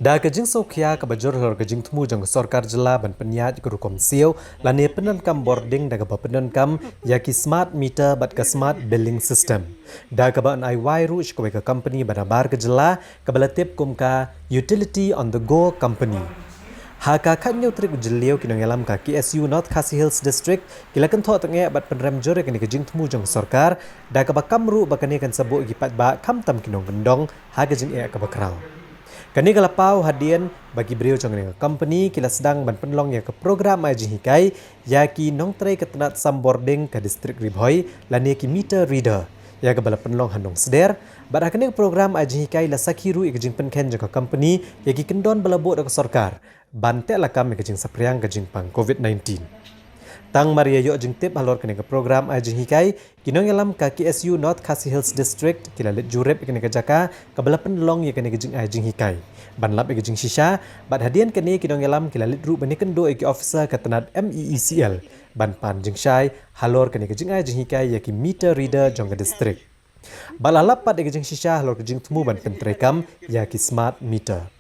Da ke jing Sokhia ke bajur hor ke Jingthmu jang sarkar jela ban penyat ke rukom siu lane penankam boarding da ke penankam yaki smart meter bat ke smart billing system. Da ke ban ai wai ru ke company banabar ke jela ke balatip kumka utility on the go company. Haka kanyo trik jeliu kinong yalam ka KSU North Khasi Hills District kilakan tho tenge bat penrem jore kini ke Jingthmu jang sarkar da ke bakamru bakani kan sabo gipat ba kamtam kinong gendong haga jing ke bakrau. Kani kalapau hadian bagi beliau jangan company kila sedang ban penlong ya ke program aji hikai ya ki nong tray ke tenat sambording ke distrik Bhoi lani ki meter reader ya ke bala penlong handong seder bar kani program aji hikai la sakiru ik jing penken jaka company ya ki kendon bala bo ke sarkar ban te lakam ke jing sapriang ke jing pang COVID-19. Tang Maria yo jing tip halor kene ke program aji hikai kinong yalam ka KSU North Khasi Hills District kila let jurep kene ke jaka ka bala penlong ye kene ke jing aji hikai ban lap ke jing shisha bat hadian kene kinong yalam kila let ru bani kendo ke officer ka tenat MEECL ban pan jing shai halor kene ke jing aji hikai ye ki meter reader jong ke district balalap pat ke jing shisha halor ke Jingthmu ban Pyntreikam ya ki smart meter.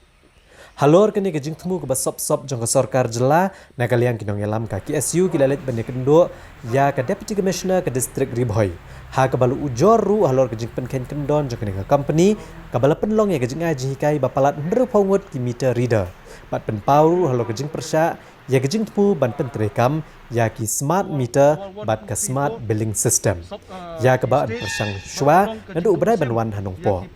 Halor kini ke Jingthmu ke basop-sop jong ke sarkar jela na kalian kinong yalam ka KSU kilalit bani kendo ya ke Deputy Commissioner ke distrik Bhoi. Ha ke balu ujor ru halor ke jing penken kendon jong ke company ke bala penlong ya ke jing aji hikai bapalat ndru pongut ki meter reader. Bat penpau ru halor ke jing Pyrshah ya ke Jingthmu ban Pyntreikam ya ki smart meter bat ke smart billing system. Ya ke ba Pyrshah shwa nadu ubrai banwan hanong po.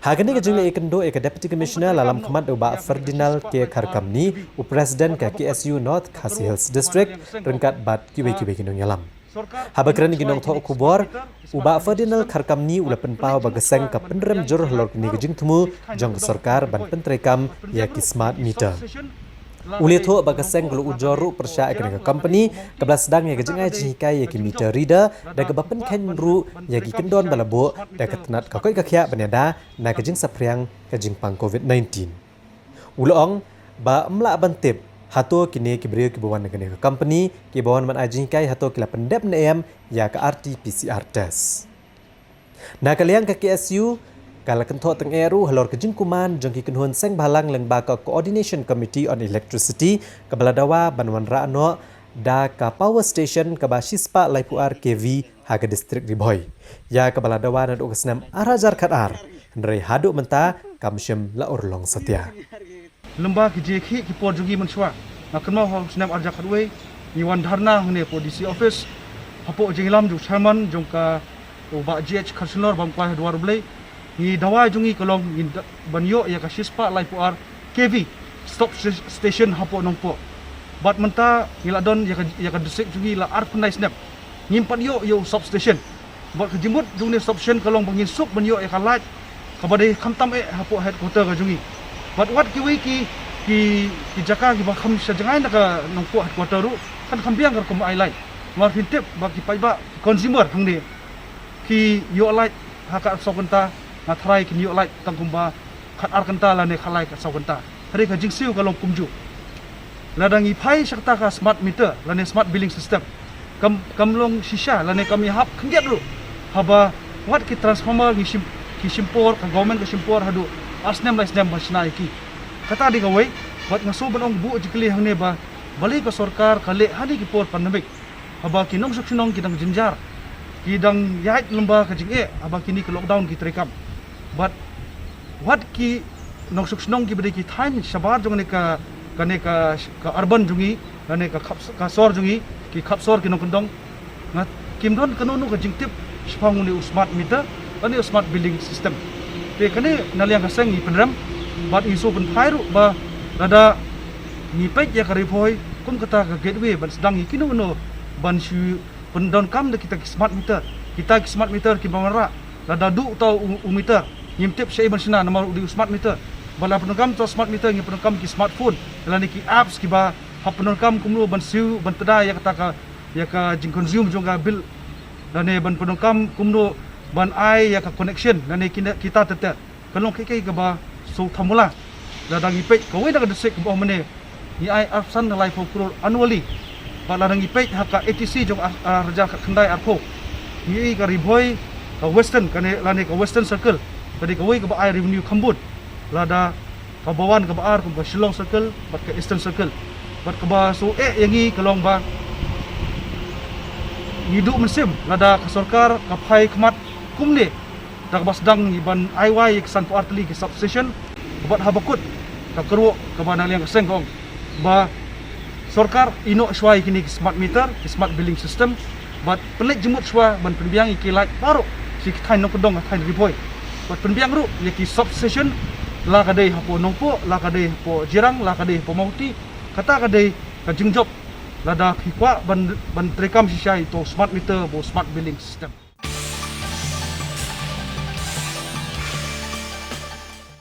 Hagani ke jing kendo ke Deputy Commissioner lalam khamat uba Ferdinand ke Karkamni u President ke KSU North Khasi Hills District rengkat bat kiwe-kiwe kinong yalam. Habakran ginong tho kubor uba Ferdinand Karkamni ula penpau bagaseng ke penrem jur halor kini ke Jingthmu jong ke sarkar ban Pyntreikam ya ki smart meter. Uli tho bagaseng gelu ujoru Pyrshah ke company ke belas sedang ya ke jing aji hikai ya ki meter reader da ke bapen ken ru ya ki kendon balabo da ke tenat kakoi kakhya beneda na ke jing sapriang ke jing pang COVID-19. Ulong ba mla bantip hato kini ki beriu ki bawan ke company ki bawan man aji hikai hato kila pendep nem ya ke RT-PCR test. Na kalian ke KSU kala kentho teng eru halor ke jingkuman jong ki kenhuan seng balang leng ba ka Coordination Committee on Electricity ke baladawa banwan rano da ka power station ke ba Shispa Laipuar KV ha ke distrik Bhoi ya ke baladawa na ke senam arajar khatar ndrei hadu menta kamsyem la urlong setia lemba ki jeki ki por jogi menchwa akan mau senam arajar khatwe ni wan dharna hune po DC office hapo jinglam ju chairman jong ka ba GH councilor bang kwa dwar blai ni dawa jungi kolong banyo ya ka Shispa Laipuar KV stop station hapo nongpo bat menta ila don ya ka distrik jungi la ar pendai snap nyimpan yo stop station bat ke jimut jungi stop station kolong bangin sup banyo ya ka light ka badai khamtam hapo headquarter ka jungi bat wat ki wiki ki jaka ki ba kham sajangai na ka nongpo headquarter ru kan khambiang ka kom ai light mar fintip ba ki paiba consumer hangni ki yo light haka sokenta ngatrai kini light tangkumba khat ar kenta lane khalai ka sawenta hari ka jingsiu kalong kumju ladang ipai sakta ka smart meter lane smart billing system kamlong shisha lane kami hap kengget ru haba wat ki transformer ki simpor ka government ka simpor hadu asnem basna iki kata di gawai wat ngaso banong bu jikli hangne ba bali ka sarkar kale hani ki por pandemic haba kinong suksinong kidang jinjar kidang yait lemba ka jinge haba kini ke lockdown ki Pyntreikam but what ki noksuk snong ki bade ki time shabar jong ne ka urban jungi ne ka sor jungi ki khapsor ki nokndong ngat kimdon kanonu ka jingtip spang ni smart meter ani smart billing system te kane naliang ka seng ni penram but isu pen phairu ba rada ni pej ya ka Bhoi kum kata ka gateway ban sedang ikino no ban shu pendon kam de kita smart meter ki bamara rada du tau meter nyimtip syai bersina nama di smart meter bala penungkam to smart meter ngi penungkam ki smartphone dalam ki apps ki ba ha penungkam kumlu ban siu ban tada ya kata ya ka jing consume jonga bill dan ban penungkam kumlu ban ai ya ka connection dan kita tete kalong kai ka ba so thamula dadang ipek kawai dak desek bo mene ni ai absan nalai crore annually bala dang ipek ha ka ATC jong raja khandai arpo ni ka Bhoi ka western kane lane ka western circle tadi kawai ke ai revenue kambut lada ka bawan ka baar ka Shillong Circle bat ka Eastern Circle bat ka ba so yangi kalong ba hidup mesim lada ka sarkar ka phai khmat kumne dak bas dang iban IY ke Sanpo Artli ke substation bat habakut ka kerwo ka ba nang liang seng kong ba sarkar ino shwai kini smart meter smart billing system bat pelik jemut shwa ban penbiang iki light baru si thai no kodong thai ri Bhoi bat penbiang ru yaki substation la kadai hapo nongpo la kadai hapo jirang la kadai hapo mauti kata kadai ka jingjob lada khikwa ban Pyntreikam sisai to smart meter bo smart billing system.